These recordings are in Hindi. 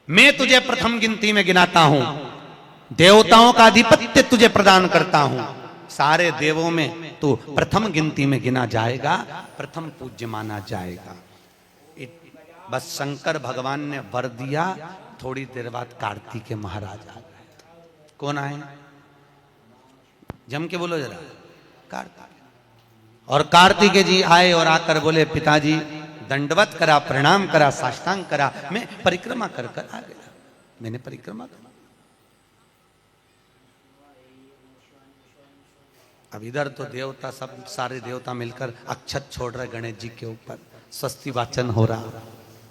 मैं तुझे प्रथम गिनती में गिनाता हूं, देवताओं का अधिपत्य तुझे प्रदान करता हूं, सारे देवों में तू प्रथम गिनती में गिना जाएगा, प्रथम पूज्य माना जाएगा। बस शंकर भगवान ने वर दिया, थोड़ी देर बाद कार्तिकेय महाराज आ गए। कौन आए? जम के बोलो जरा। कार्तिकेय। और कार्तिकेय जी आए और आकर बोले, पिताजी दंडवत करा, प्रणाम करा, साष्टांग करा, मैं परिक्रमा कर कर आ गया। मैंने परिक्रमा करा। अब इधर तो देवता सब सारे देवता मिलकर अक्षत छोड़ रहे गणेश जी के ऊपर, स्वस्ति वाचन हो रहा,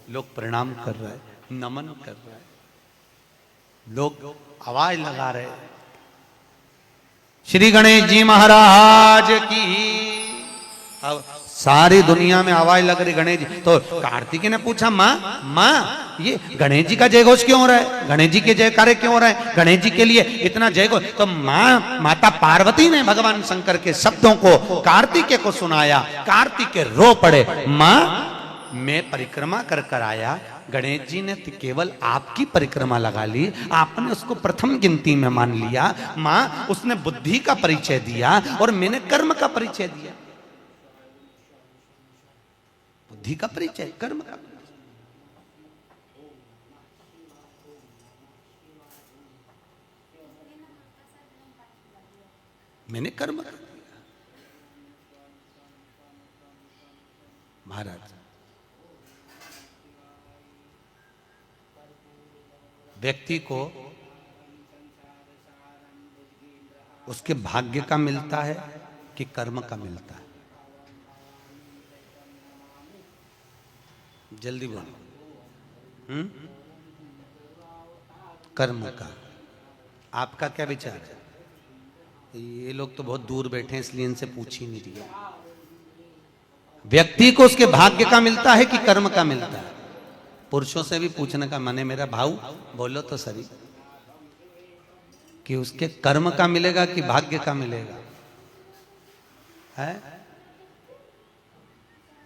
लोग प्रणाम कर रहे, नमन कर रहे, लोग आवाज लगा रहे, श्री गणेश जी महाराज की। अब सारी दुनिया में आवाज लग रही गणेश जी। तो कार्तिकेय ने पूछा, माँ ये गणेश जी का जय घोष क्यों हो रहा है? गणेश जी के जयकारे क्यों हो रहे हैं? गणेश जी के लिए इतना जय घोष? तो माता पार्वती ने भगवान शंकर के शब्दों को कार्तिकेय को सुनाया। कार्तिकेय रो पड़े, माँ मैं परिक्रमा कर कर आया, गणेश जी ने केवल आपकी परिक्रमा लगा ली, आपने उसको प्रथम गिनती में मान लिया। माँ उसने बुद्धि का परिचय दिया और मैंने कर्म का परिचय दिया। बुद्धि का परिचय, कर्म का परिचय। मैंने कर्म कर दिया। महाराज व्यक्ति को उसके भाग्य का मिलता है कि कर्म का मिलता है? जल्दी बोलो। कर्म का। आपका क्या विचार है? ये लोग तो बहुत दूर बैठे हैं इसलिए इनसे पूछ ही नहीं रही। व्यक्ति को उसके भाग्य का मिलता है कि कर्म का मिलता है? पुरुषों से भी पूछने का मन है मेरा भाऊ, बोलो तो सही कि उसके कर्म का मिलेगा कि भाग्य का मिलेगा? है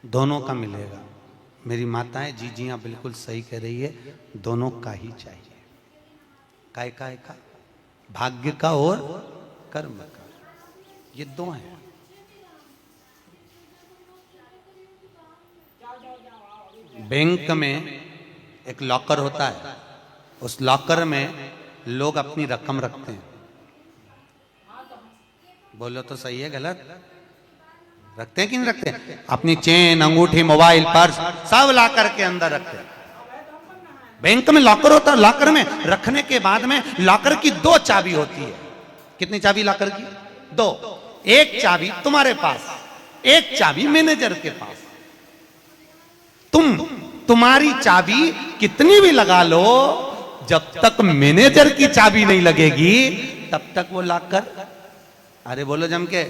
दोनों का मिलेगा। मेरी माताएं जीजियां बिल्कुल सही कह रही है, दोनों का ही चाहिए। काय का भाग्य का और कर्म का, ये दो हैं। बैंक में एक लॉकर होता है, उस लॉकर में लोग अपनी रकम रखते हैं। बोलो तो सही है गलत? रखते हैं कि नहीं रखते? अपनी चेन, अंगूठी, मोबाइल, पर्स सब लॉकर के अंदर रखते हैं। बैंक में लॉकर होता है, लॉकर में रखने के बाद में लॉकर की दो चाबी होती है। कितनी चाबी लॉकर की? दो। एक चाबी तुम्हारे पास, एक चाबी मैनेजर के पास। तुम्हारी चाबी कितनी भी लगा लो, जब तक मैनेजर की चाबी नहीं लगेगी तब तक वो लॉकर, अरे बोलो जम के,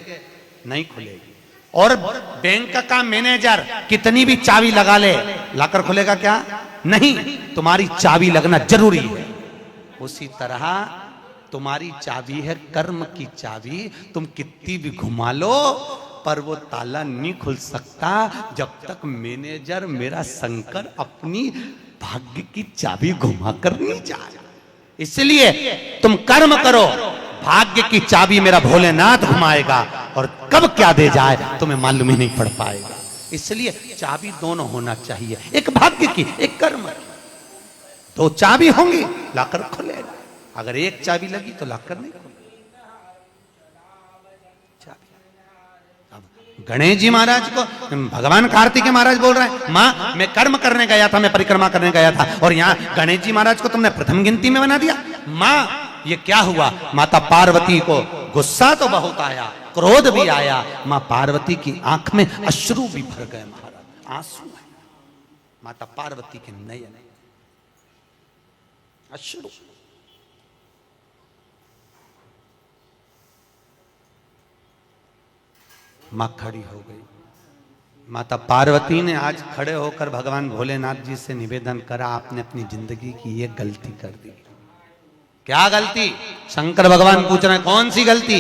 नहीं खुलेगी। और बैंक का मैनेजर कितनी भी चाबी लगा ले, लॉकर खुलेगा क्या? नहीं, तुम्हारी चाबी लगना जरूरी है। उसी तरह तुम्हारी चाबी है कर्म की चाबी, तुम कितनी भी घुमा लो पर वो ताला नहीं खुल सकता जब तक मैनेजर मेरा शंकर अपनी भाग्य की चाबी घुमा कर नहीं जाए। इसलिए तुम कर्म करो, भाग्य की चाबी मेरा भोलेनाथ घुमाएगा, और कब क्या दे जाए तुम्हें मालूम ही नहीं पड़ पाएगा। इसलिए चाबी दोनों होना चाहिए, एक भाग्य की, एक कर्म की। दो चाबी होंगी लॉकर खुलेगा, अगर एक चाबी लगी तो लॉकर नहीं खुलेगा। गणेश जी महाराज को भगवान कार्तिकेय महाराज बोल रहे हैं, माँ मैं कर्म करने गया था, मैं परिक्रमा करने गया था, और यहाँ गणेश जी महाराज को तुमने प्रथम गिनती में बना दिया। माँ ये क्या हुआ? माता पार्वती को गुस्सा तो बहुत आया, क्रोध भी आया। माँ पार्वती की आंख में अश्रु भी भर गए महाराज, आंसू है माता पार्वती के नयन, अश्रु। मां खड़ी हो गई। माता पार्वती ने आज खड़े होकर भगवान भोलेनाथ जी से निवेदन करा, आपने अपनी जिंदगी की ये गलती कर दी। क्या गलती? शंकर भगवान पूछ रहे हैं कौन सी गलती?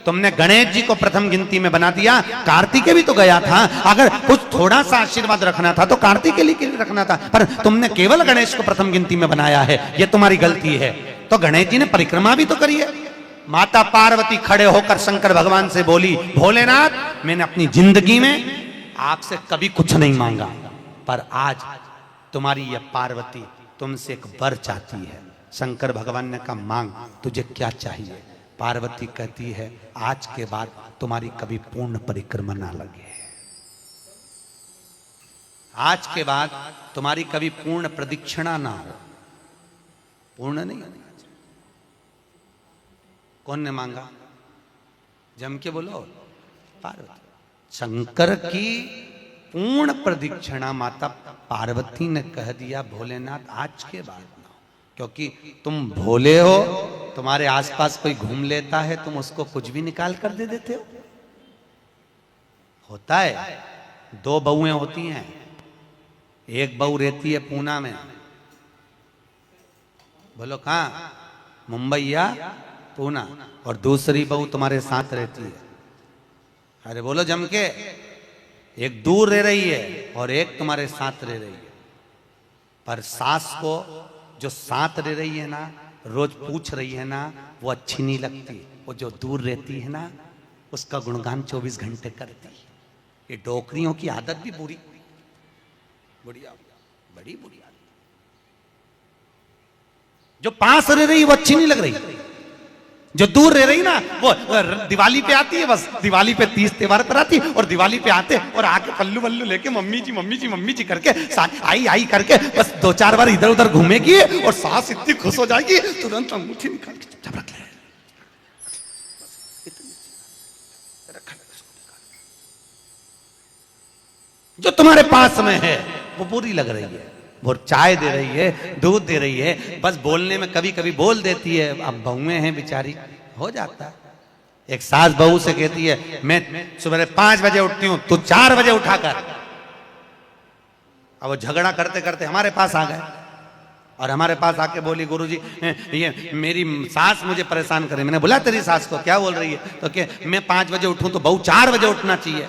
तुमने गणेश जी को प्रथम गिनती में बना दिया, कार्तिकेय भी तो गया था। अगर कुछ थोड़ा सा आशीर्वाद रखना था तो कार्तिकेय के लिए रखना था, पर तुमने केवल गणेश को प्रथम गिनती में बनाया है, यह तुम्हारी गलती है। तो गणेश जी ने परिक्रमा भी तो करी है। माता पार्वती खड़े होकर शंकर भगवान से बोली, भोलेनाथ मैंने अपनी जिंदगी में आपसे कभी कुछ नहीं मांगा, पर आज तुम्हारी यह पार्वती तुमसे एक वर चाहती है। शंकर भगवान ने कहा, मांग, तुझे क्या चाहिए? पार्वती कहती है, आज के बाद तुम्हारी कभी पूर्ण परिक्रमा ना लगे, आज के बाद तुम्हारी कभी पूर्ण प्रदक्षिणा ना हो, पूर्ण नहीं होनी। कौन ने मांगा? जम के बोलो, पार्वती। शंकर की पूर्ण प्रदक्षिणा माता पार्वती ने कह दिया, भोलेनाथ आज के बाद ना हो, क्योंकि तुम भोले हो, तुम्हारे आसपास कोई घूम लेता है, तुम उसको कुछ भी निकाल कर दे देते हो। होता है, दो बहुएं होती हैं, एक बहू रहती है पूना में, बोलो कहां? मुंबई या पूना, और दूसरी बहू तुम्हारे साथ रहती है। अरे बोलो जम के, एक दूर रह रही है और एक तुम्हारे साथ रह रही है। पर सास को जो साथ रह रही है ना, रोज पूछ रही है ना, वो अच्छी नहीं लगती। वो जो दूर रहती है ना, उसका गुणगान 24 घंटे करती है। ये डोकरियों की आदत भी बुरी, बढ़िया, बड़ी बुरी आदत। जो पास रह रही वो अच्छी नहीं लग रही, जो दूर रह रही ना, वो दिवाली पे आती है, बस दिवाली पे 30 त्योहार पर आती है, और दिवाली पे आते और आके पल्लू वल्लू लेके मम्मी जी मम्मी जी मम्मी जी करके आई आई करके बस 2-4 बार इधर उधर घूमेगी, और सास इतनी खुश हो जाएगी, तुरंत अंगूठी निकाल के चुपचाप रख ले। जो तुम्हारे पास में है वो बुरी लग रही है, वो चाय दे रही है, दूध दे रही है, बस बोलने में कभी कभी बोल देती है। अब बहुएं हैं बेचारी, हो जाता है। एक सास बहू से कहती है, मैं सुबह 5 बजे उठती हूं, तू 4 बजे उठाकर। अब वो झगड़ा करते करते हमारे पास आ गए, और हमारे पास आके बोली, गुरुजी ये मेरी सास मुझे परेशान करे। मैंने बोला, तेरी सास को क्या बोल रही है? तो क्या मैं 5 बजे उठूं तो बहू 4 बजे उठना चाहिए।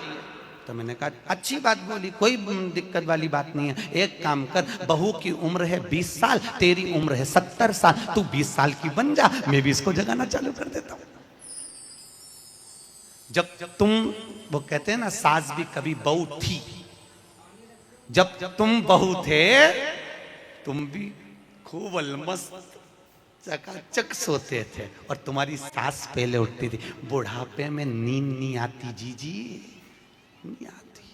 तो मैंने कहा, अच्छी बात बोली, कोई दिक्कत वाली बात नहीं है। एक काम कर, बहू की उम्र है 20 साल, तेरी उम्र है 70 साल, तू 20 साल की बन जा, मैं भी इसको जगाना चालू कर देता हूं। जब तुम, वो कहते हैं ना, सास भी कभी बहू थी। जब तुम बहू थे, तुम भी खूब अलमस्त चकाचक सोते थे, और तुम्हारी सास पहले उठती थी। बुढ़ापे में नींद नहीं आती जीजी, नहीं आती।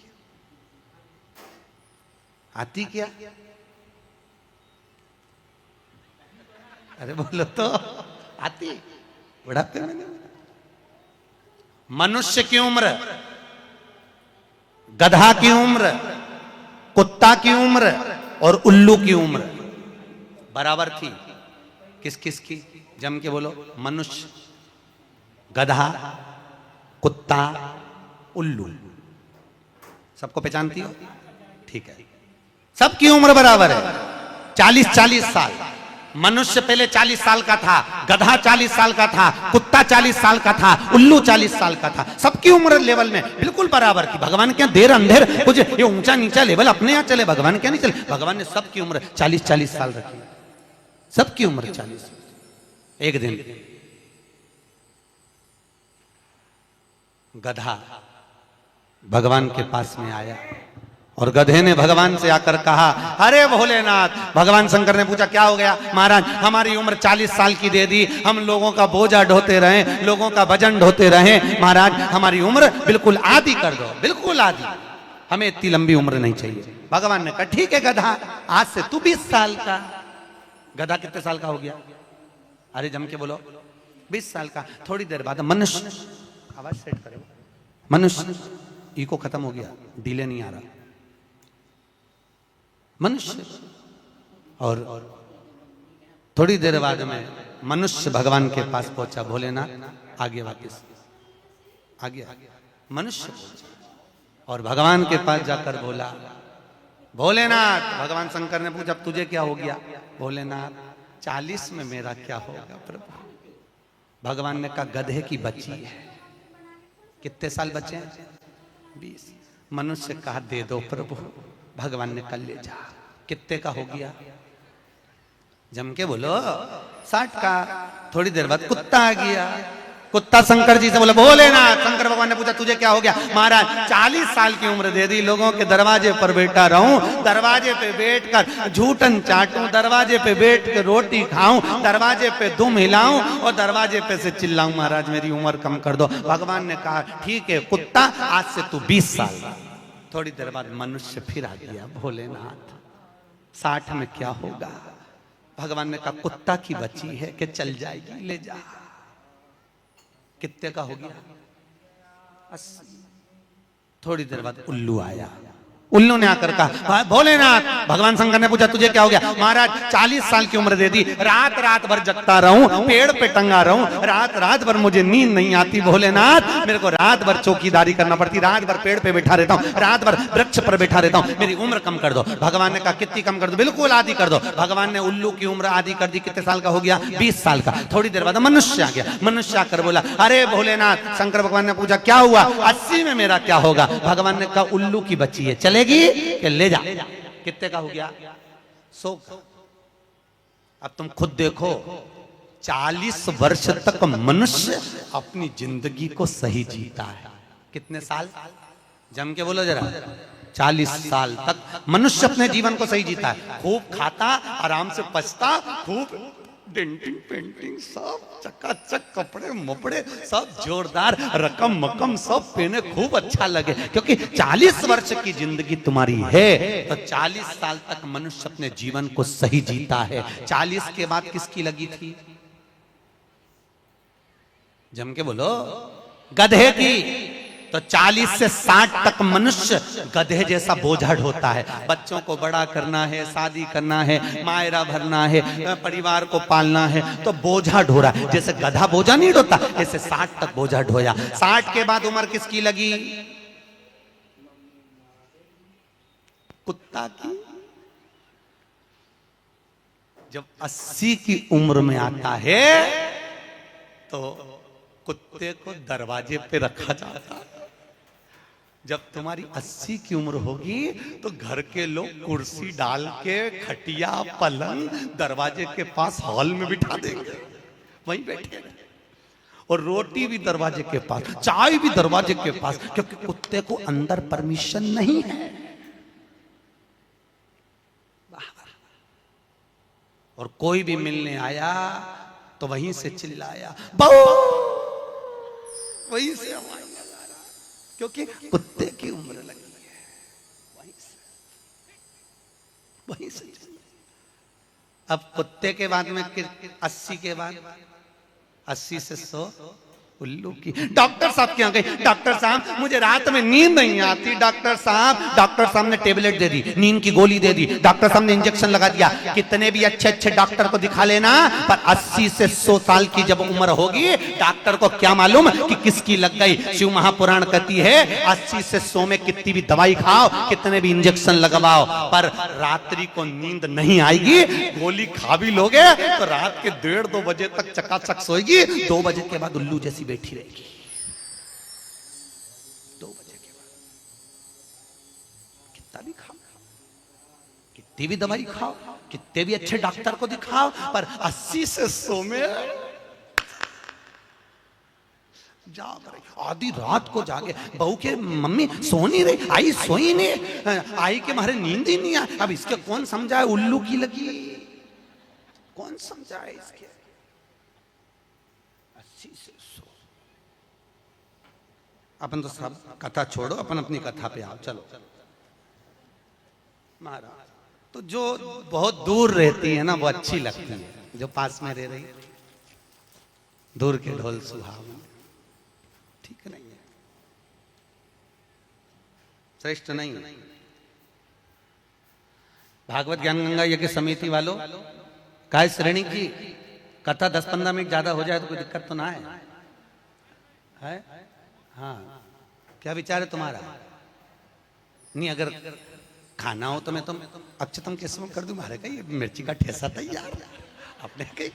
आती क्या? अरे बोलो तो, आती बुढ़ापे में। मनुष्य की उम्र, गधा की उम्र, कुत्ता की उम्र और उल्लू की उम्र बराबर थी। किस किस की? जम के बोलो। मनुष्य, गधा, कुत्ता, उल्लू। सबको पहचानती हो? ठीक है, सबकी उम्र बराबर है, 40-40 साल। मनुष्य पहले 40 साल का था, गधा 40 साल का था, कुत्ता 40 साल का था, उल्लू 40 साल का था। सबकी उम्र लेवल में बिल्कुल बराबर थी। भगवान क्या देर अंधेर कुछ ये ऊंचा नीचा लेवल अपने यहाँ चले, भगवान क्या नहीं चले। भगवान ने सबकी उम्र 40-40 साल रखी, सबकी उम्र 40। एक दिन गधा भगवान के पास में आया, और गधे ने भगवान से आकर कहा, अरे भोलेनाथ। भगवान शंकर ने पूछा, क्या हो गया? महाराज, हमारी उम्र 40 साल की दे दी, हम लोगों का बोझा ढोते रहे, लोगों का वजन ढोते रहे, महाराज हमारी उम्र बिल्कुल आधी कर दो, बिल्कुल आधी, हमें इतनी लंबी उम्र नहीं चाहिए। भगवान ने कहा, ठीक है गधा, आज से तू 20 साल का। गधा कितने साल का हो गया? अरे जम के बोलो, 20 साल का। थोड़ी देर बाद मनुष्य, आवाज सेट करो, मनुष्य, इको खत्म हो गया, डिले नहीं आ रहा। मनुष्य, और थोड़ी देर बाद में मनुष्य भगवान के पास पहुंचा। भोलेनाथ आगे वापस आ गया। मनुष्य और भगवान के पास जाकर बोला, भोलेनाथ। भगवान शंकर ने पूछा, तुझे क्या हो गया? भोलेनाथ, 40 में मेरा क्या होगा प्रभु? भगवान ने कहा, गधे की बच्ची है, कितने साल बचे हैं? 20। मनुष्य कहा दे दो प्रभु, भगवान ने कल ले जा। कितने का हो गया? जम के बोलो 60 का। थोड़ी देर बाद कुत्ता आ गया। कुत्ता शंकर जी से बोला भोलेनाथ। शंकर भगवान ने पूछा तुझे क्या हो गया? महाराज 40 साल की उम्र दे दी, लोगों के दरवाजे पर बैठा रहूं, दरवाजे पे बैठकर झूठन चाटूं, दरवाजे पे बैठ कर रोटी खाऊं, दरवाजे पे दुम हिलाऊं और दरवाजे पे से चिल्लाऊं महाराज मेरी उम्र कम कर दो। भगवान ने कहा ठीक है कुत्ता, आज से तू 20 साल। थोड़ी देर बाद मनुष्य फिर आ गया। भोलेनाथ 60 में क्या होगा? भगवान ने कहा कुत्ता की बच्ची है कि चल जाएगी, ले जा। कितने का हो गया? 80। थोड़ी देर बाद उल्लू आया। उल्लू ने आकर कहा भोलेनाथ। भगवान शंकर ने पूछा तुझे क्या हो गया? महाराज 40 साल की उम्र दे दी, रात रात भर जगता रहूं, पेड़ पे टंगा रहूं, रात रात भर मुझे नींद नहीं आती भोलेनाथ, मेरे को रात भर चौकीदारी करना पड़ती, रात भर पेड़ पे बैठा रहता हूं, रात भर वृक्ष पर बैठा रहता हूं, मेरी उम्र कम कर दो। भगवान ने कहा कितनी कम कर दो? बिल्कुल आधी कर दो। भगवान ने उल्लू की उम्र आधी कर दी। कितने साल का हो गया? 20 साल का। थोड़ी देर बाद मनुष्य आ गया। मनुष्य आकर बोला अरे भोलेनाथ। शंकर भगवान ने पूछा क्या हुआ? 80 में मेरा क्या होगा? भगवान ने कहा उल्लू की बच्ची है, चलेगी कि ले जा। कितने का हो गया? 100 का। अब तुम खुद देखो 40 वर्ष तक मनुष्य अपनी जिंदगी को सही जीता है। कितने साल? जम के बोलो जरा। 40 साल तक मनुष्य अपने जीवन को सही जीता है। खूब खाता, आराम से पचता, खूब डेंटिंग पेंटिंग सब चकाचक, कपड़े मपड़े सब जोरदार, रकम मकम सब पहने, खूब अच्छा लगे। क्योंकि 40 वर्ष की जिंदगी तुम्हारी है तो 40 साल तक मनुष्य अपने जीवन को सही जीता है। 40 के बाद किसकी लगी थी? जम के बोलो। गधे की। तो 40 से 60 तक मनुष्य गधे जैसा बोझा ढोता है। बच्चों को बड़ा करना है, शादी करना है, मायरा भरना है, परिवार को पालना है, तो बोझा ढो रहा है। जैसे गधा बोझा नहीं ढोता, ऐसे 60 तक बोझा ढोया। 60 के बाद उम्र किसकी लगी? कुत्ता की। जब 80 की उम्र में आता है तो कुत्ते को दरवाजे पे रखा जाता है। जब तुम्हारी 80 की उम्र होगी तो घर के लोग कुर्सी डाल के, खटिया पलंग दरवाजे के पास हॉल में बिठा देंगे, वहीं बैठे, और रोटी भी दरवाजे के पास, चाय भी दरवाजे के पास, क्योंकि कुत्ते को अंदर परमिशन नहीं है। और कोई भी मिलने आया तो वहीं से चिल्लाया बहु, वहीं से आवाज लगा रहा, क्योंकि कुत्ते की उम्र लगी है। वहीं से अब कुत्ते के बाद में 80 के बाद 80 से 100 उल्लू की। डॉक्टर साहब क्या गई? डॉक्टर साहब मुझे रात में नींद नहीं आती। डॉक्टर साहब ने टेबलेट दे दी, नींद की गोली दे दी, डॉक्टर साहब ने इंजेक्शन लगा दिया। कितने भी अच्छे अच्छे डॉक्टर को दिखा लेना, पर 80 से 100 साल की जब उम्र होगी डॉक्टर को क्या मालूम कि किसकी लग गई। शिव महापुराण कहती है 80 से 100 में कितनी भी दवाई खाओ, कितने भी इंजेक्शन लगवाओ, पर रात्रि को नींद नहीं आएगी। गोली खा भी लोगे तो रात के 1:30-2 बजे तक चकाचक सोएगी, 2 बजे के बाद उल्लू जैसी बैठी रहेगी। 2 बजे के बाद कितना भी खाओ, कितनी भी दवाई खाओ, कितने भी अच्छे डॉक्टर को दिखाओ, पर 80 से 100 में जाग रही। आधी रात को जागे, बहू के मम्मी सो नहीं रही, आई सोई नहीं, आई के मारे नींद ही नहीं आई। अब इसके कौन समझाए? उल्लू की लगी, कौन समझाए इसके? 80 से 100। अपन तो सब कथा छोड़ो, अपन अपनी कथा पे आओ। चलो महाराज, तो जो बहुत दूर रहती है ना वो अच्छी लगती है, जो पास में रह रही दूर के ढोल सुहावन, ठीक नहीं है, श्रेष्ठ नहीं है। भागवत ज्ञान गंगा यज्ञ समिति वालों, काय श्रेणी की कथा 10-15 मिनट ज्यादा हो जाए तो कोई दिक्कत तो ना है? हाँ, क्या विचार है तुम्हारा? नहीं, अगर खाना हो तो मैं तुम अक्षतम केसम कर दूं, मारे का ये मिर्ची का ठेसा तैयार, अपने कहीं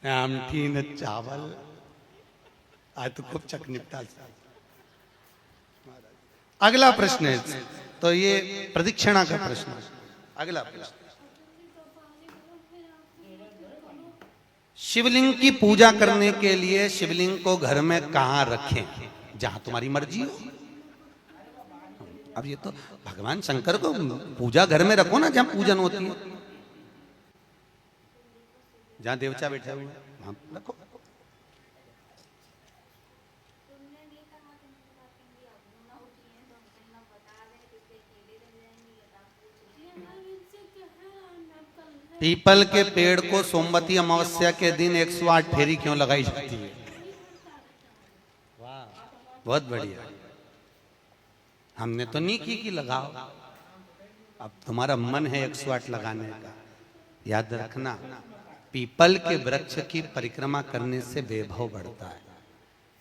आमठी न चावल। आज तो खूब चक निपटा। अगला प्रश्न है, तो ये प्रदक्षिणा का प्रश्न। अगला प्रश्न, शिवलिंग की पूजा करने के लिए शिवलिंग को घर में कहां रखें? जहां तुम्हारी मर्जी हो। अब ये तो भगवान शंकर को पूजा घर में रखो ना, जहां पूजन होती है, जहां देवता बैठे हुए वहां रखो। पीपल के पेड़ को सोमवती अमावस्या के दिन 108 फेरी क्यों लगाई जाती है? वाह, बहुत बढ़िया। हमने तो नहीं की लगाओ, अब तुम्हारा मन है 108 लगाने का। याद रखना, पीपल के वृक्ष की परिक्रमा करने से वैभव बढ़ता है,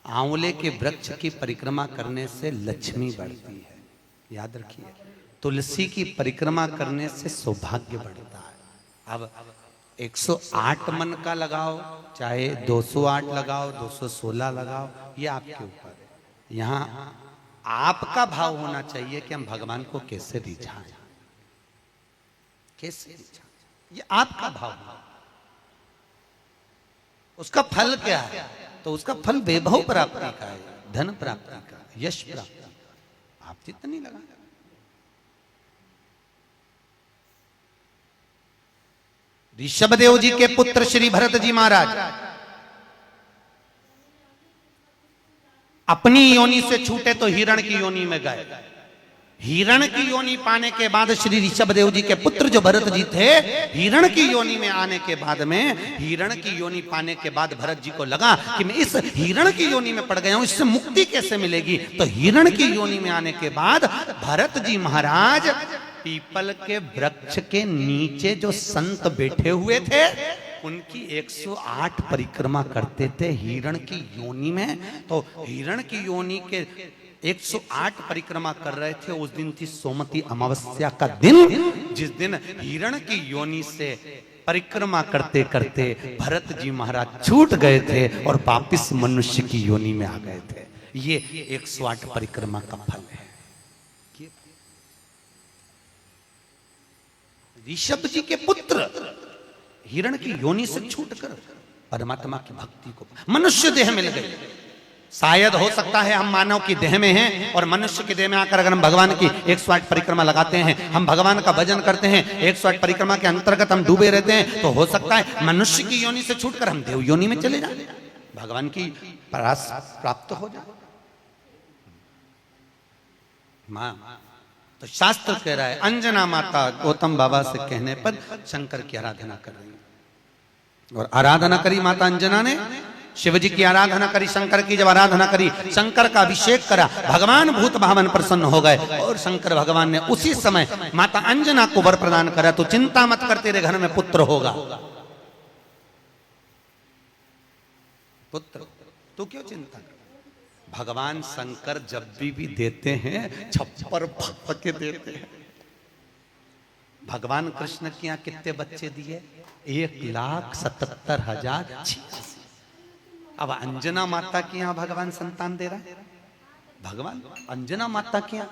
आंवले के वृक्ष की परिक्रमा करने से लक्ष्मी बढ़ती है। याद रखिए, तुलसी की परिक्रमा करने से सौभाग्य बढ़ता है। अब 108 मन का लगाओ, चाहे 208 लगाओ, 216 लगाओ, ये आपके ऊपर है। यहां आपका भाव होना चाहिए कि हम भगवान को कैसे रिझाएं, कैसे रिझाएं, ये आपका भाव है। उसका फल क्या है? तो उसका फल वैभव प्राप्ति का है, धन प्राप्ति का, यश प्राप्ति। आप जितनी लगा। ऋषभदेव जी के पुत्र श्री भरत जी महाराज अपनी योनि से छूटे तो हिरण की योनि में गए। हिरण की योनि पाने के बाद श्री ऋषभदेव जी के पुत्र जो भरत जी थे, हिरण की योनि में आने के बाद में, हिरण की योनि पाने के बाद भरत जी को लगा कि मैं इस हिरण की योनि में पड़ गया हूं, इससे मुक्ति कैसे मिलेगी? तो हिरण की योनि में आने के बाद भरत जी महाराज पीपल के वृक्ष के नीचे जो संत बैठे हुए थे, उनकी 108 परिक्रमा करते थे हिरण की योनि में। तो हिरण की योनि के 108 परिक्रमा कर रहे थे। उस दिन थी सोमवती अमावस्या का दिन, जिस दिन हिरण की योनि से परिक्रमा करते करते भरत जी महाराज छूट गए थे और वापिस मनुष्य की योनि में आ गए थे। ये 108 परिक्रमा का फल है। ऋषभ जी के पुत्र हिरण की योनि से छूटकर परमात्मा की भक्ति को मनुष्य देह में लगे। शायद हो सकता है हम मानव की देह में हैं और मनुष्य की देह में आकर अगर हम भगवान की 108 परिक्रमा लगाते हैं, हम भगवान का भजन करते हैं, 108 परिक्रमा के अंतर्गत हम डूबे रहते हैं, तो हो सकता है मनुष्य की योनि से छूटकर हम देव योनि में चले जाए, भगवान की परास प्राप्त हो जाए। मां तो शास्त्र कह रहा है, अंजना माता गौतम बाबा से कहने पर शंकर की आराधना कर रही है। और आराधना करी माता अंजना ने, शिव जी की आराधना करी, शंकर की जब आराधना करी, शंकर का अभिषेक करा, भगवान भूत भावन प्रसन्न हो गए और शंकर भगवान ने उसी समय माता अंजना को वर प्रदान करा, तो चिंता मत कर, तेरे घर में पुत्र होगा। पुत्र, तू क्यों चिंता कर? भगवान शंकर जब भी देते हैं छप्पर फाड़ के देते हैं। भगवान कृष्ण के यहाँ कितने बच्चे दिए? 1,77,086। अब अंजना माता के यहाँ भगवान संतान दे रहा है। भगवान अंजना माता के यहाँ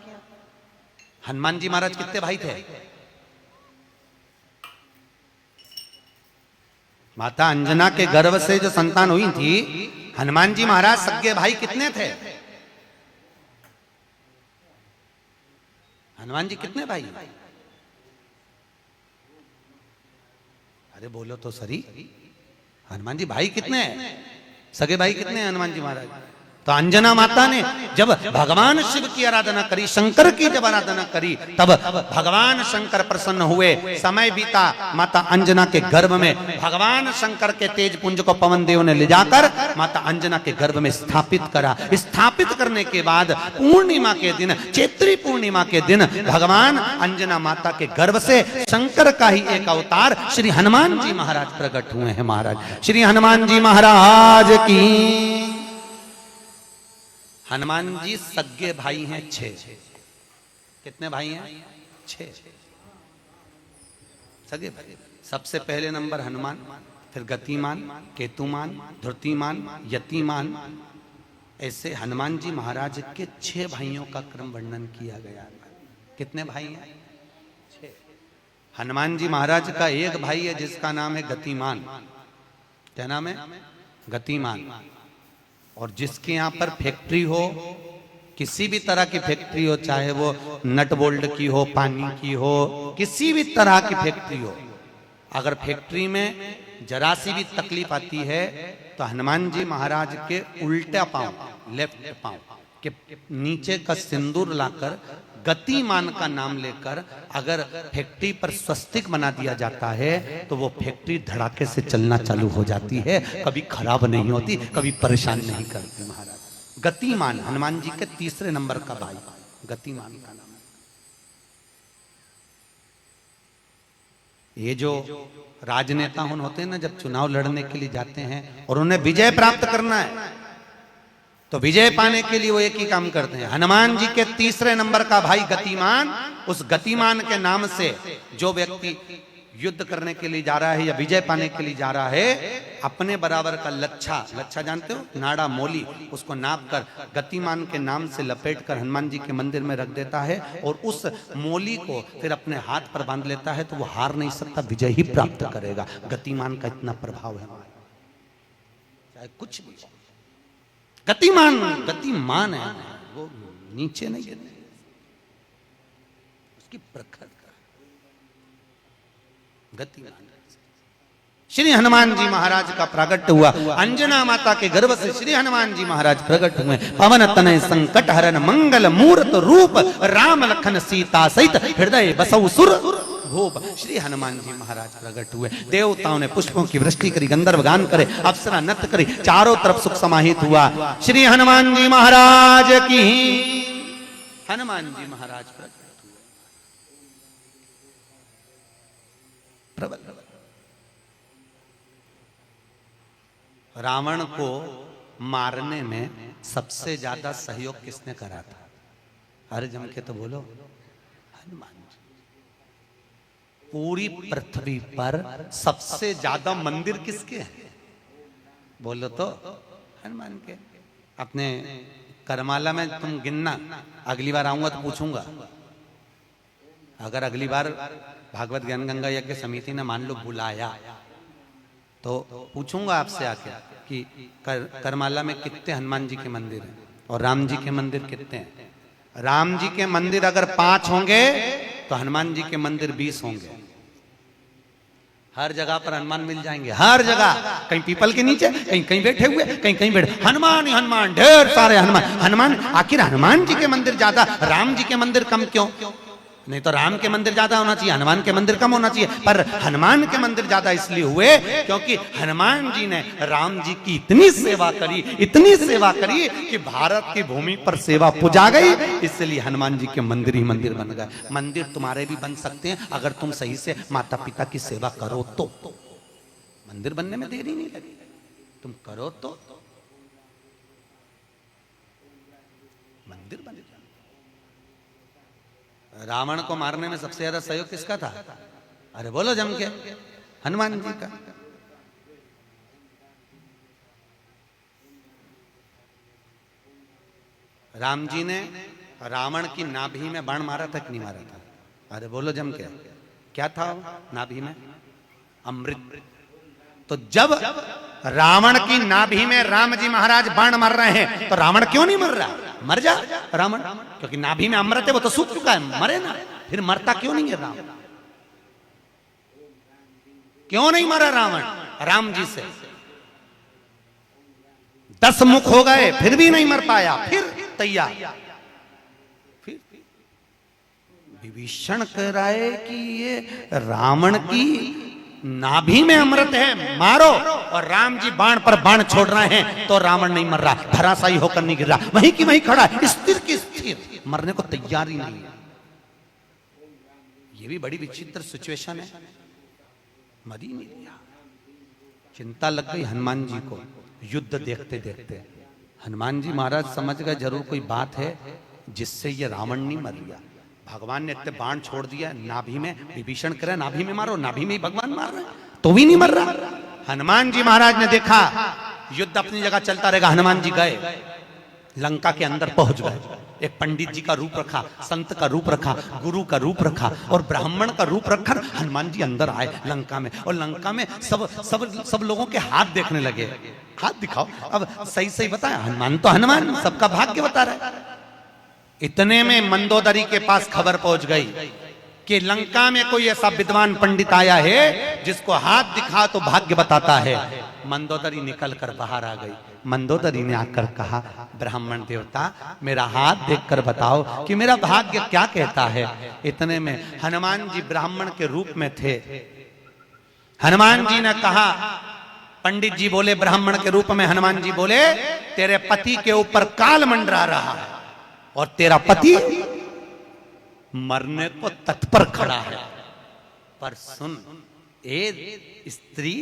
हनुमान जी महाराज कितने भाई थे? माता अंजना के गर्भ से जो संतान हुई थी, हनुमान जी महाराज सगे भाई कितने थे? हनुमान जी कितने भाई? अरे बोलो तो सही, हनुमान जी भाई कितने हैं? सगे भाई कितने हैं हनुमान जी महाराज? तो अंजना माता ने जब भगवान शिव की आराधना करी, शंकर की जब आराधना करी, तब भगवान शंकर प्रसन्न हुए। समय बीता, माता अंजना के गर्भ में भगवान शंकर के तेज पुंज को पवन देव ने ले जाकर माता अंजना के गर्भ में स्थापित करा। स्थापित करने के बाद पूर्णिमा के दिन, चैत्री पूर्णिमा के दिन, भगवान अंजना माता के गर्भ से शंकर का ही एक अवतार श्री हनुमान जी महाराज प्रकट हुए हैं। महाराज श्री हनुमान जी महाराज की। हनुमान जी सगे भाई हैं 6। कितने भाई हैं? 6 सगे भाई। सबसे पहले नंबर हनुमान, फिर गतिमान, केतुमान, धृतिमान, यतिमान, ऐसे हनुमान जी महाराज के 6 भाइयों का क्रम वर्णन किया गया है। कितने भाई हैं? 6। हनुमान जी महाराज का एक भाई है जिसका नाम है गतिमान। क्या नाम है? गतिमान। और जिसके यहाँ पर फैक्ट्री हो, किसी भी तरह की फैक्ट्री हो, चाहे वो नट बोल्ट की हो, पानी की हो, किसी भी तरह की फैक्ट्री हो, अगर फैक्ट्री में जरा सी भी तकलीफ आती है तो हनुमान जी महाराज के उल्टा पांव, लेफ्ट पांव के नीचे का सिंदूर लाकर गतिमान का नाम लेकर अगर फैक्ट्री पर स्वस्तिक बना दिया जाता है तो वो फैक्ट्री धड़ाके से चलना चालू हो जाती है, कभी खराब नहीं होती, कभी परेशान नहीं करती। महाराज गतिमान हनुमान जी के 3 नंबर का भाई, गतिमान का नाम। ये जो राजनेता होते हैं ना, जब चुनाव लड़ने के लिए जाते हैं और उन्हें विजय प्राप्त करना है तो विजय पाने के लिए वो एक ही काम करते हैं। हनुमान जी के 3 नंबर का भाई गतिमान, उस गतिमान के नाम से जो व्यक्ति युद्ध करने के लिए जा रहा है या विजय पाने के लिए जा रहा है, अपने बराबर का लच्छा, लच्छा जानते हो, नाड़ा मोली, उसको नाप कर गतिमान के नाम से लपेट कर हनुमान जी के मंदिर में रख देता है और उस मोली को फिर अपने हाथ पर बांध लेता है, तो वो हार नहीं सकता, विजय ही प्राप्त करेगा। गतिमान का इतना प्रभाव है, चाहे कुछ भी। गतिमान गतिमान है, वो नीचे नहीं गिरने, उसकी प्रखर गतिमान। श्री हनुमान जी महाराज का प्रागट्य हुआ, अंजना माता के गर्भ से श्री हनुमान जी महाराज प्रकट हुए। पवन तनय संकट हरन मंगल मूर्त रूप, राम लखन सीता सहित हृदय बसौ सुर भूप। श्री हनुमान जी महाराज प्रकट हुए, देवताओं ने पुष्पों की वृष्टि करी, गंधर्व गान करे, अप्सरा नृत्य करी, चारों तरफ सुख समाहित हुआ। श्री हनुमान जी महाराज की, हनुमान जी महाराज प्रकट हुए। प्रबल रावण को मारने में सबसे ज्यादा सहयोग किसने करा था? अरे जम के तो बोलो, हनुमान जी। पूरी पृथ्वी पर सबसे ज्यादा मंदिर किसके हैं? बोलो तो हनुमान के। अपने करमाला में तुम गिनना, अगली बार आऊंगा तो पूछूंगा। अगर अगली बार भागवत ज्ञान गंगा यज्ञ समिति ने मान लो बुलाया तो पूछूंगा आपसे आके कि करमाला में कितने हनुमान जी के मंदिर हैं और राम जी के मंदिर कितने हैं। राम जी के मंदिर अगर 5 होंगे तो हनुमान जी के मंदिर 20 होंगे। हर जगह पर हनुमान मिल जाएंगे, हर जगह, कहीं पीपल के नीचे, कहीं कहीं बैठे हुए, कहीं कहीं बैठे, हनुमान ही हनुमान, ढेर सारे हनुमान। हनुमान, आखिर हनुमान जी के मंदिर ज्यादा, राम जी के मंदिर कम क्यों? नहीं तो राम के मंदिर ज्यादा होना चाहिए, हनुमान के मंदिर कम होना चाहिए, पर हनुमान के मंदिर ज्यादा इसलिए हुए क्योंकि हनुमान जी ने राम जी की इतनी सेवा करी, इतनी सेवा करी कि भारत की भूमि पर सेवा पुजा गई, इसलिए हनुमान जी के मंदिर ही मंदिर बन गए। मंदिर तुम्हारे भी बन सकते हैं अगर तुम सही से माता पिता की सेवा करो तो। मंदिर बनने में देरी नहीं लगी, तुम करो तो मंदिर बन। रावण को मारने में सबसे ज्यादा सहयोग किसका था? अरे बोलो जम के, हनुमान जी का। राम जी ने रावण की नाभि में बाण मारा था कि नहीं मारा था? अरे बोलो जम के, क्या था नाभि में? अमृत। तो जब रावण की नाभि में राम जी महाराज बाण मार रहे हैं तो रावण क्यों नहीं मर रहा? मर जा रावण, क्योंकि नाभि में अमृत है, वो तो सूख चुका है, मरे ना, फिर मरता क्यों नहीं है रावण? क्यों नहीं मरा रावण? राम जी से 10 मुख हो गए फिर भी नहीं मर पाया, फिर तैयार। फिर विभीषण कह रहा है कि ये रावण की नाभि में अमृत है, मारो, और राम जी बाण पर बाण छोड़ रहे हैं तो रावण नहीं मर रहा, धराशायी होकर नहीं गिर रहा, वहीं की वहीं खड़ा है, स्थिर की स्थिर, मरने को तैयार ही नहीं है। ये भी बड़ी विचित्र सिचुएशन है। मर ही नहीं दिया। चिंता लग गई हनुमान जी को युद्ध देखते देखते। हनुमान जी महाराज समझ गए जरूर कोई बात है जिससे ये रावण नहीं मर गया। भगवान ने इतने बाण छोड़ दिया नाभि में, विभीषण करे नाभि में मारो, नाभि में ही भगवान मार रहे तो भी नहीं मर रहा। हनुमान जी महाराज ने देखा युद्ध अपनी जगह चलता रहेगा, हनुमान जी गए लंका के अंदर पहुंच गए। एक पंडित जी का रूप रखा, संत का रूप रखा, गुरु का रूप रखा और ब्राह्मण का रूप रखकर हनुमान जी अंदर आए लंका में। और लंका में सब लोगों के हाथ देखने लगे, हाथ दिखाओ। अब सही सही बताया, हनुमान तो हनुमान, सबका भाग्य बता रहा है। इतने में मंदोदरी के पास खबर पहुंच गई कि लंका में कोई ऐसा विद्वान पंडित आया है जिसको हाथ दिखा तो भाग्य बताता है। मंदोदरी निकल कर बाहर आ गई। मंदोदरी ने आकर कहा, ब्राह्मण देवता मेरा हाथ देखकर बताओ कि मेरा भाग्य क्या कहता है। इतने में हनुमान जी ब्राह्मण के रूप में थे। हनुमान जी ने कहा, पंडित जी बोले ब्राह्मण के रूप में, हनुमान जी बोले तेरे पति के ऊपर काल मंडरा रहा है और तेरा पति मरने को तत्पर खड़ा है। पर सुन ए स्त्री,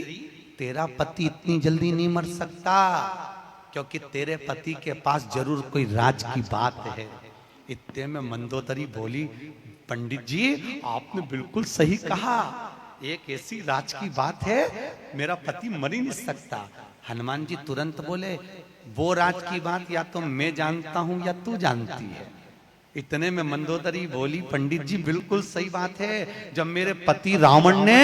तेरा पति इतनी जल्दी नहीं मर सकता, क्योंकि तेरे पति के पास जरूर कोई राज की बात है। इतने में मंदोदरी बोली, पंडित जी आपने बिल्कुल सही कहा, एक ऐसी राज की बात है, मेरा पति मर ही नहीं सकता। हनुमान जी तुरंत बोले, वो राज की बात या तो मैं जानता हूं या तू जानती है। इतने में मंदोदरी बोली, पंडित जी बिल्कुल सही बात है, जब मेरे पति रावण ने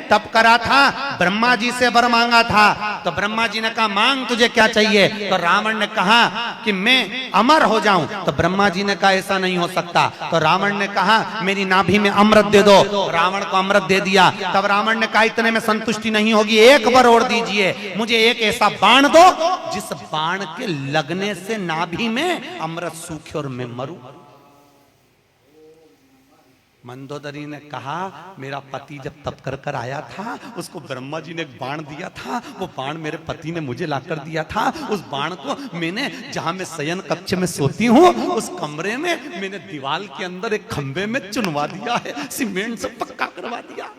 तप करा था, ब्रह्मा जी से वर मांगा था, तो ब्रह्मा जी ने कहा मांग तुझे क्या चाहिए, तो रावण ने कहा कि मैं अमर हो जाऊं, तो ब्रह्मा जी ने कहा ऐसा नहीं हो सकता। तो रावण ने कहा मेरी नाभि में अमृत दे दो, रावण को अमृत दे दिया। तब रावण ने कहा इतने में संतुष्टि नहीं होगी, एक बार और दीजिए, मुझे एक ऐसा बाण दो जिस बाण के लगने से नाभि में अमृत सूखे और मैं मरूं। मंदोदरी ने कहा मेरा पति जब तप कर कर आया था, उसको ब्रह्मा जी ने एक बाण दिया था, वो बाण मेरे पति ने मुझे लाकर दिया था। उस बाण को मैंने, जहां मैं शयन कक्ष में सोती हूँ, उस कमरे में मैंने दीवार के अंदर एक खंबे में चुनवा दिया है, सीमेंट से पक्का करवा दिया,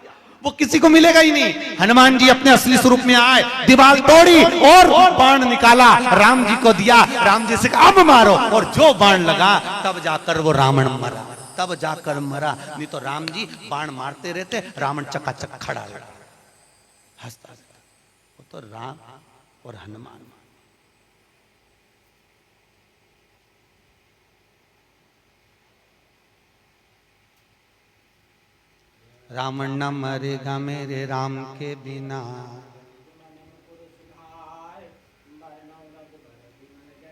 वो किसी को मिलेगा ही नहीं। हनुमान जी अपने असली स्वरूप में आए, दीवार तोड़ी और बाण निकाला, राम जी को दिया, राम जी से कहा अब मारो, और जो बाण लगा तब जाकर वो रावण मरा, तब जाकर मरा। नहीं तो राम जी बाण मारते रहते, रावण चकाचक खड़ा रहता, हंसता रहता। वो तो राम और हनुमान। रावण न मरेगा मेरे राम के बिना,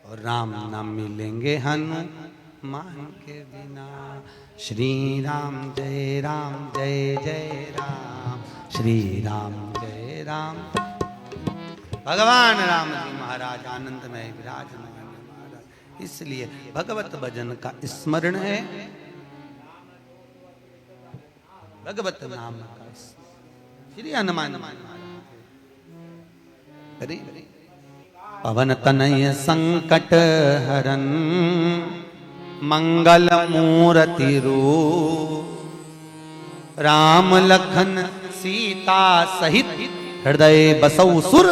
और राम न मिलेंगे हनुमान के बिना। श्री राम जय जय राम, श्री राम जय राम। भगवान राम जी महाराज आनंद में विराजमान महाराज, इसलिए भगवत भजन का स्मरण है, भगवत नाम का। श्री हनुमान महाराज पवन तनय संकट हरन, मंगल मूर्ति रूप, राम लखन सीता सहित हृदय बसौ सुर।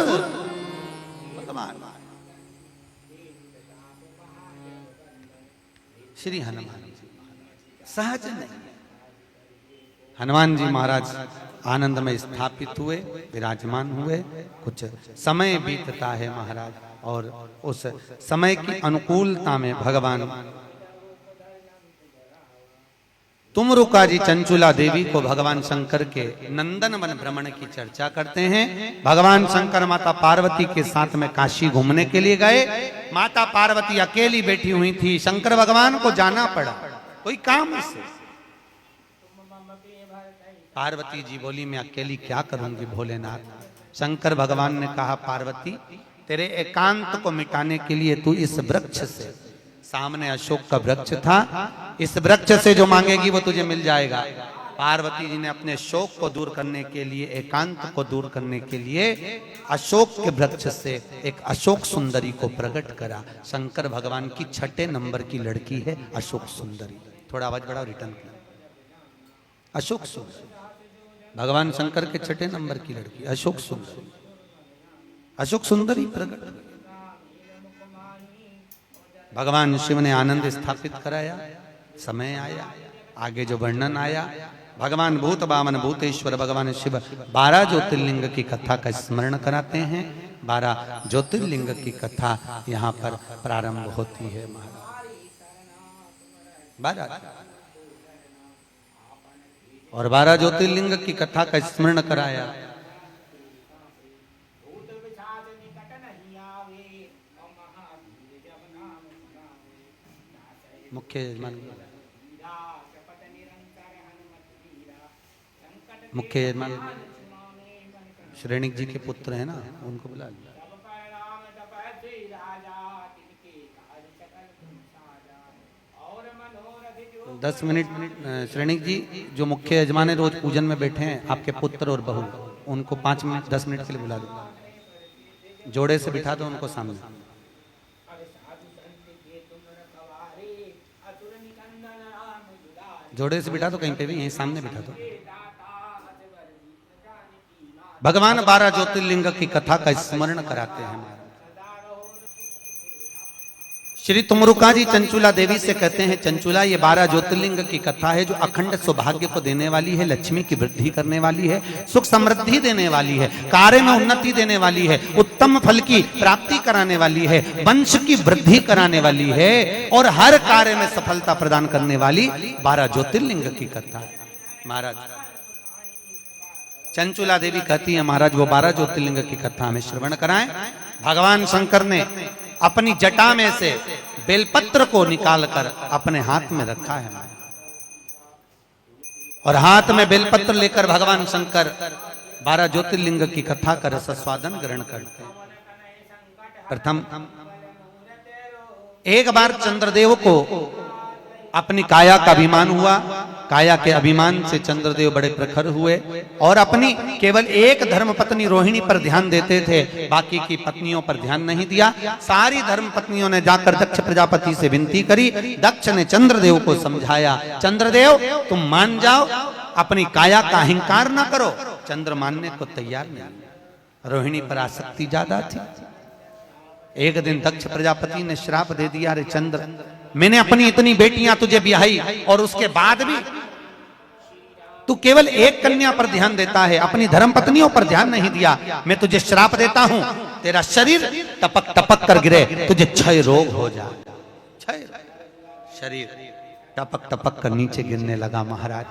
भगवान श्री हनुमान जी सहज नहीं, हनुमान जी महाराज आनंद में स्थापित हुए, विराजमान हुए। कुछ समय बीतता है महाराज, और उस समय की अनुकूलता में भगवान तुमरुका जी चंचुला देवी को भगवान शंकर के नंदन वन भ्रमण की चर्चा करते हैं। भगवान शंकर माता पार्वती के साथ में काशी घूमने के लिए गए। माता पार्वती अकेली बैठी हुई थी, शंकर भगवान को जाना पड़ा कोई काम से। पार्वती जी बोली मैं अकेली क्या करूंगी भोलेनाथ। शंकर भगवान ने कहा पार्वती तेरे एकांत को मिटाने के लिए तू इस वृक्ष से, सामने अशोक का वृक्ष था, इस वृक्ष से जो मांगेगी वो तुझे मिल जाएगा। पार्वती जी ने अपने शोक को दूर करने के लिए, एकांत को दूर करने के लिए अशोक के वृक्ष से एक अशोक सुंदरी को प्रकट करा। शंकर भगवान की 6 नंबर की लड़की है अशोक सुंदरी। थोड़ा आवाज बढ़ाओ, रिटर्न किया। अशोक सुंदरी भगवान शंकर के 6 नंबर की लड़की अशोक सुंदरी। अशोक सुंदरी प्रकट, भगवान शिव ने आनंद स्थापित कराया। समय आया, आगे जो वर्णन आया भगवान भूत बामन भूतेश्वर भगवान शिव 12 ज्योतिर्लिंग की कथा का स्मरण कराते हैं। 12 ज्योतिर्लिंग की कथा यहाँ पर प्रारंभ होती है महाराज। 12 और 12 ज्योतिर्लिंग की कथा का स्मरण कराया। मुख्य यजमान मुख्य यजमान श्रेणिक जी के पुत्र हैं ना, उनको बुला लिया। 10 मिनट श्रेणिक जी जो मुख्य यजमान है रोज पूजन में बैठे हैं, आपके पुत्र और बहू, उनको 5 मिनट 10 मिनट के लिए बुला दो। जोड़े से बिठा दो उनको सामने। जोड़े से बिठा दो, कहीं पे भी यहीं सामने बिठा दो। भगवान 12 ज्योतिर्लिंग की कथा का स्मरण कराते हैं। श्री तुमरुका जी चंचुला देवी से कहते हैं, चंचुला ये 12 ज्योतिर्लिंग की कथा है जो अखंड सौभाग्य को देने वाली है, लक्ष्मी की वृद्धि करने वाली है, सुख समृद्धि देने वाली है, कार्य में उन्नति देने वाली है, उत्तम फल की प्राप्ति कराने वाली है, वंश की वृद्धि कराने वाली है और हर कार्य में सफलता प्रदान करने वाली 12 ज्योतिर्लिंग की कथा। महाराज चंचुला देवी कहती है, महाराज वो 12 ज्योतिर्लिंग की कथा हमें श्रवण कराएं। भगवान शंकर ने अपनी जटा में से बेलपत्र को निकालकर अपने हाथ में रखा है और हाथ में बेलपत्र लेकर भगवान शंकर 12 ज्योतिर्लिंग की कथा का रस स्वादन ग्रहण करते हैं। प्रथम एक बार चंद्रदेव को अपनी काया का अभिमान हुआ। काया के अभिमान से चंद्रदेव बड़े प्रखर हुए और अपनी केवल एक धर्मपत्नी रोहिणी पर ध्यान देते थे, बाकी की पत्नियों पर ध्यान नहीं दिया। सारी धर्मपत्नियों ने जाकर दक्ष प्रजापति से विनती करी। दक्ष ने चंद्रदेव को समझाया, चंद्रदेव तुम मान जाओ, अपनी काया का अहंकार ना करो। चंद्र मानने को तैयार नहीं, रोहिणी पर आसक्ति ज्यादा थी। एक दिन दक्ष प्रजापति ने श्राप दे दिया, अरे चंद्र मैंने अपनी इतनी बेटियां तुझे ब्याही और उसके बाद भी तू केवल एक कन्या पर ध्यान देता है, अपनी धर्मपत्नियों पर ध्यान नहीं दिया। मैं तुझे श्राप देता हूं, तेरा शरीर टपक टपक कर गिरे, तुझे क्षय रोग हो जाए। क्षय शरीर टपक टपक कर नीचे गिरने लगा। महाराज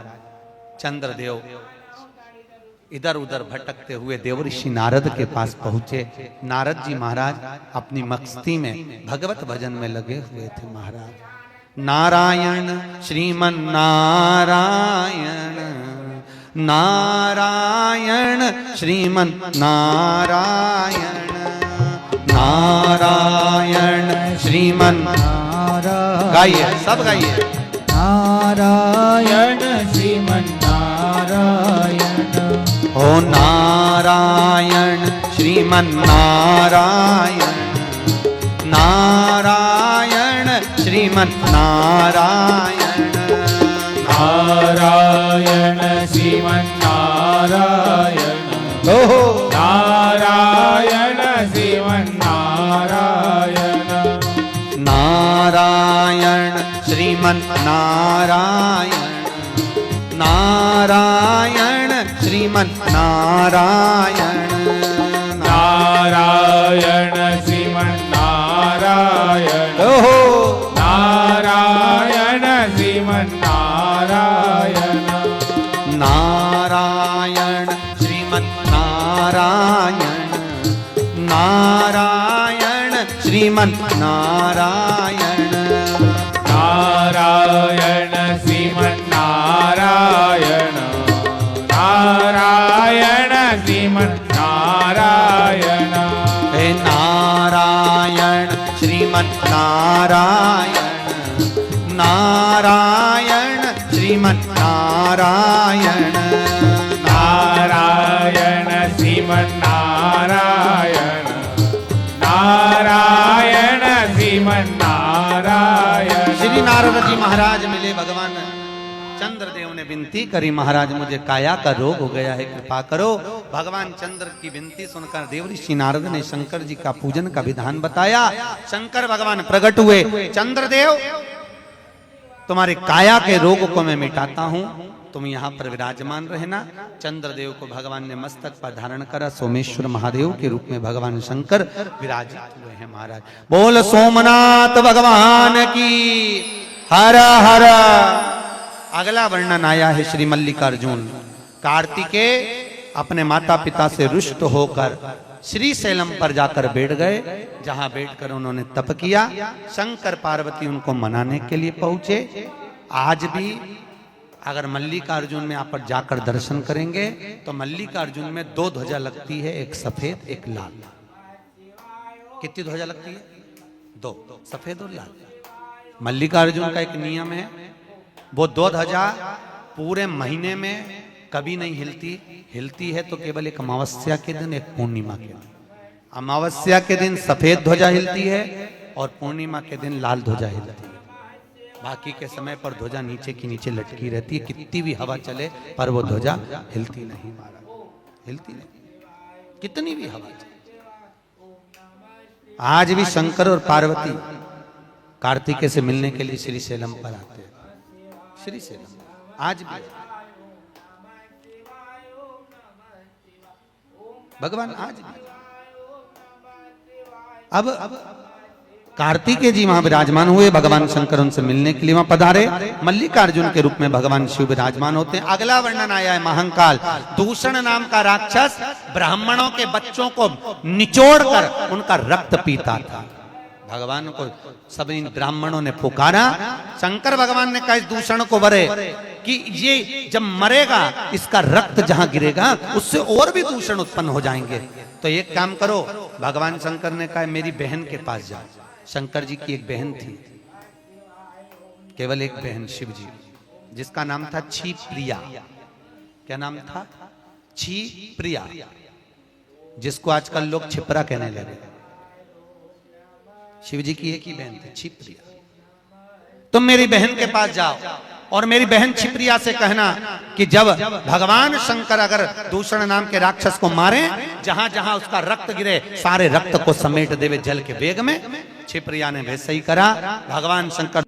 चंद्रदेव इधर उधर भटकते हुए देवऋषि नारद के पास पहुंचे। नारद जी महाराज अपनी मस्ती में भगवत भजन में लगे हुए थे। महाराज नारायण श्रीमन नारायण, नारायण श्रीमन नारायण, नारायण श्रीमन नारायण। गाइए, सब गाइए। नारायण श्रीमन नारायण, ओ नारायण श्रीमन नारायण, नारायण श्रीमन नारायण, नारायण श्रीमन नारायण, ओहो नारायण श्रीमन नारायण, नारायण श्रीमन नारायण, नारायण श्रीमन नारायण, नारायण श्रीमन नारायण, ओहो नारायण श्रीमन नारायण, नारायण श्रीमन नारायण, नारायण श्रीमन नारायण, नारायण श्रीमन नारायण, नारायण श्रीमन नारायण, हे नारायण श्रीमन नारायण, नारायण श्रीमन नारायण, नारायण श्रीमन नारायण, नारायण श्रीमन नारायण। श्री नारद जी महाराज मिले। भगवान चंद्रदेव ने विनती करी, महाराज मुझे काया का रोग हो गया है, कृपा करो। भगवान चंद्र की विनती सुनकर देवऋषि नारद ने शंकर जी का पूजन का विधान बताया। शंकर भगवान प्रकट हुए, चंद्रदेव तुम्हारे काया के रोग को मैं मिटाता हूं, तुम यहाँ पर विराजमान रहना। चंद्रदेव को भगवान ने मस्तक पर धारण करा, सोमेश्वर महादेव के रूप में भगवान शंकर विराजित हुए हैं महाराज। बोल सोमनाथ भगवान की हर हर। अगला वर्णन आया है श्री मल्लिकार्जुन। कार्तिकेय अपने माता पिता से रुष्ट होकर श्री शैलम पर जाकर बैठ गए, जहां बैठकर उन्होंने तप किया। शंकर पार्वती उनको मनाने के लिए पहुंचे। आज भी अगर मल्लिकार्जुन में आप पर जाकर दर्शन करेंगे तो मल्लिकार्जुन में 2 ध्वजा लगती है, एक सफेद एक लाल। कितनी ध्वजा लगती है? 2, सफेद और लाल। मल्लिकार्जुन का एक नियम है, वो 2 ध्वजा पूरे महीने में कभी नहीं हिलती। हिलती है तो केवल एक अमावस्या के दिन, एक पूर्णिमा के दिन। अमावस्या के दिन सफेद ध्वजा हिलती है और पूर्णिमा के दिन लाल ध्वजा हिलती है। बाकी के समय पर ध्वजा नीचे की नीचे लटकी रहती है, कितनी भी हवा चले पर वो ध्वजा हिलती नहीं महाराज, हिलती नहीं, कितनी भी हवा चले। आज भी शंकर और पार्वती कार्तिकेय से मिलने के लिए श्री शैलम पर आते हैं। श्री शैलम आज भी भगवान आज भी। अब कार्तिकेय जी वहां विराजमान हुए, भगवान शंकर उनसे मिलने के लिए वहां पधारे। मल्लिकार्जुन के रूप में भगवान शिव विराजमान होते हैं। अगला वर्णन आया है महाकाल। दूषण नाम का राक्षस ब्राह्मणों के बच्चों को निचोड़कर उनका रक्त पीता था। भगवान को सब इन ब्राह्मणों ने पुकारा। शंकर भगवान ने कहा इस दूषण को वरे कि ये जब मरेगा इसका रक्त जहां गिरेगा उससे और भी दूषण उत्पन्न हो जाएंगे। तो एक काम करो, भगवान शंकर ने कहा मेरी बहन के पास जाओ। शंकर जी की एक बहन थी, केवल एक बहन शिव जी, जिसका नाम था छी प्रिया। क्या नाम था? छी प्रिया, जिसको आजकल लोग छिपरा कहने लगे। शिव जी की एक ही बहन थी, छी प्रिया। तुम मेरी बहन के पास जाओ और मेरी बहन छिप्रिया से कहना कि जब भगवान शंकर अगर दूषण नाम के राक्षस को मारे, जहां जहां उसका रक्त गिरे सारे रक्त को समेट देवे जल के वेग में। छिप्रिया ने वैसे ही करा। भगवान शंकर